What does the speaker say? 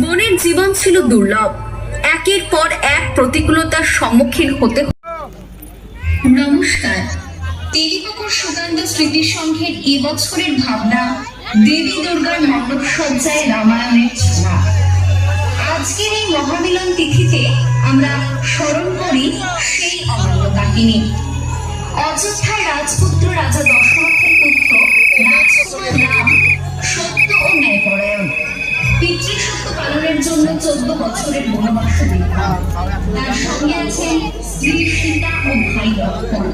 বনের জীবন ছিল দুর্লভ, একের পর এক প্রতিকূলতার সম্মুখীন হতে। নমস্কার, তেলিপুকুর সুকান্ত স্মৃতি সংঘের এবছরের ভাবনা দেবী দুর্গার মণ্ডপ সজ্জায় রামায়ণের ছোঁয়া। আজকের এই মহামিলন তিথিতে আমরা স্মরণ করি সেই অমূল্য কাহিনী। অযোধ্যায় রাজপুত্র রাজা দশরথের পুত্র রাজকুমার রাম সত্য ও ন্যায়পরায়ণ, পিতৃসত্য পালনের জন্য 14 বছরের বনবাস বিদ্যা। তার সঙ্গে আছেন স্ত্রী সীতা ও ভাই লক্ষ্মণ।